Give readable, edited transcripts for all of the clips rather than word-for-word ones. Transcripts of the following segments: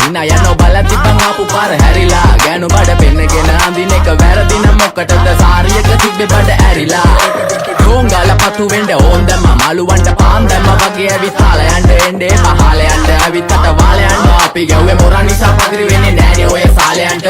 හිනා යනෝ බලති බං ආපු පාර හැරිලා ගෑනු බඩ පෙන්නගෙන අඳින එක වැරදින මොකටද සාරියක තිබ්බේ බඩ ඇරිලා ඩෝංගල පතු වෙන්න ඕන් දැම්ම මාළුවන්ට පාන් දැම්ම වගේ ඇවිත් හාල යන්න එන්නේ පහල යන්න ඇවිත් අත වාල යන්න අපි ගැව්වේ මොරා නිසා පදිරි වෙන්නේ නෑනේ ඔය සාලයන්ට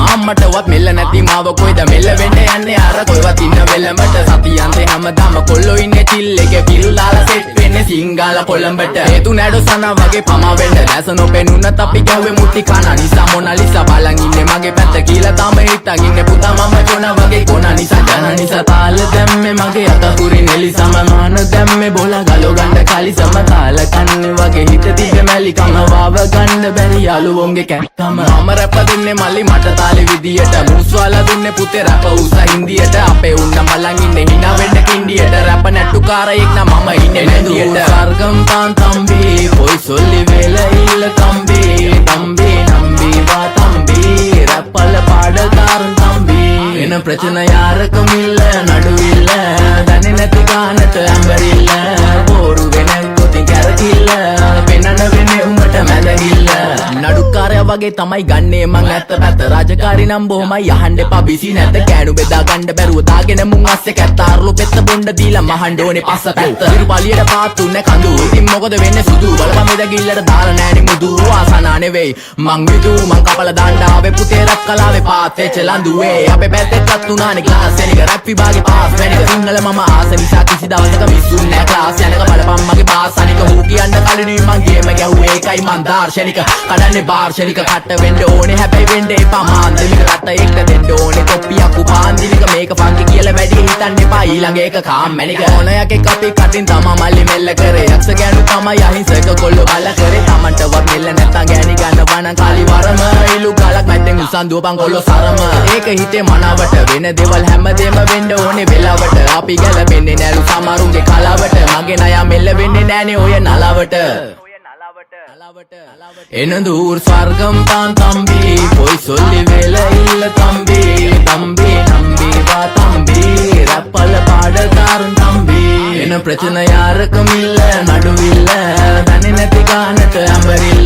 අම්මටවත් මෙල්ල නැති මාව කොයිද මෙල්ල වෙන්න යන්නේ අර කොයිවත් ඉන්න වෙලමට සතියන්තේ හැමදාම කොල්ලෝ ඉන්නේ චිල් එකේ පිරුලාලා සෙට් වෙන්නේ සිංගාල කොළඹට හේතු නැඩෝ සනා වගේ පමා වෙන්න දැස නොපෙනුනත් අපි ගැව්වේ මුටි කන නිසා මොනාලිසා බලන් ඉන්නේ මගේ පැත්ත කියලා තම හිටන් ඉන්නේ පුතා මම ජොනා වගේ කොනා නිසා ජන නිසා තාල දැම්මේ මගේ අතකුරින් එලිසම මාන දැම්මේ බෝලා ගලෝ ගන්න කලිසම තාල කන්නේ වගේ හිත තිබ්බ මැලිකම වාව ගන්න බැරි යාළුවෝන්ගේ කැක්කම මම රැප දෙන්නේ මල්ලි මට තාලේ විදියට මුස්වාලා දුන්නේ පුතේ රැප උස හින්දියට අපේ උන්න බලන් ඉන්නේ hina වෙන්න කින්ඩියට රැප නැට්ටුකාරයෙක් නම් මම ඉන්නේ නැදියට සර්ගම් තාන් තම්බි පොයි සොල්ලි වේල ඉල්ල තම්බි තම්බි නම්බි වා තම්බි රැප්පල පාඩකාරන් තම්බි එන ප්‍රචන යාරකම ඉල්ල නඩුවිල්ල දන්නේ නැති ගානට ඇඹරිල්ල බෝරු වෙන කොතින් කැරකිල්ල පෙන්නන වෙන්නේ උඹට මැදගිල්ල නඩුකාරයා වගේ තමයි ගන්නේ මං ඇත්ත පැත්ත රාජකාරී නම් බොහොමයි අහන්න එපා බිසි නැත කෑනු බෙදා ගන්න බැරුව දාගෙන මුන් අස්සේ කැත්තාරලු පෙත්ත බොණ්ඩ දීලා මහන්න ඕනේ පස්ස පැත්ත ඉරුපලියට පාත්තුන්නේ කඳු ඉතින් මොකද වෙන්නේ සුදු බලපන් මෙදගිල්ලට දාලා නෑනේ මුදු ආසනා නෙවෙයි මං විදු මං කපල දාන්න ආවේ පුතේ රැප් කලාවේ පාත් වෙච්ච ලඳුවේ අපේ පැත්තෙත් උනානේ ක්ලාස් වෙනික රැප් විභාගේ පාස් වෙනික සිංහල මම ආස නිසා කිසි දවසක මිස්සුන්නේ නෑ ක්ලාස් යනක බලපන් මගේ පාස් අනික හූ කියන්න කලිනුයි මං ගේම ගැහුවේ ඒකයි මං දාර්ශනික කඩන්නේ බාර්ශනික කට වෙන්න ඕනේ හැබැයි වෙන්න එපා මාන්දමික රට එක්ක දෙන්න ඕනේ කොප්පියක් උපාන්දිනික මේක ෆන්කි කියලා වැඩි හිතන්න එපා ඊළඟ එක කාම්මැනික ඕනයක් එක්ක අපි කටින් තමා මල්ලි මෙල්ල කරේ යක්ෂ ගෑනු තමයි අහිංසක කොල්ල බල කරේ තමන්ටවත් මෙල්ල නැත්තම් ගෑණි ගන්නවා නම් කාලි වරම ඉලු ගලක් මැද්දෙන් උසන් දුවපන් කොල්ල සරම ඒක හිතේ මනාවට වෙන දේවල් හැමදේම වෙන්න ඕනේ වෙලාවට අපි ගැලපෙන්නේ නෑලු සමරුන්ගේ කලාවට මගේ නයා මෙල්ල වෙන්නේ නෑනේ ඔය නලාවට එන දූර් ස්වර්ගම් තාන් තම්බි පොයි සොල්ලි වේල ඉල්ල තම්බි තම්බි නම්බි වා තම්බි රැප්පල පාඩකාරන් තම්බි එන ප්‍රචන යාරකම ඉල්ල නඩුවිල්ල දන්නේ නැති ගානට ඇඹරිල්ල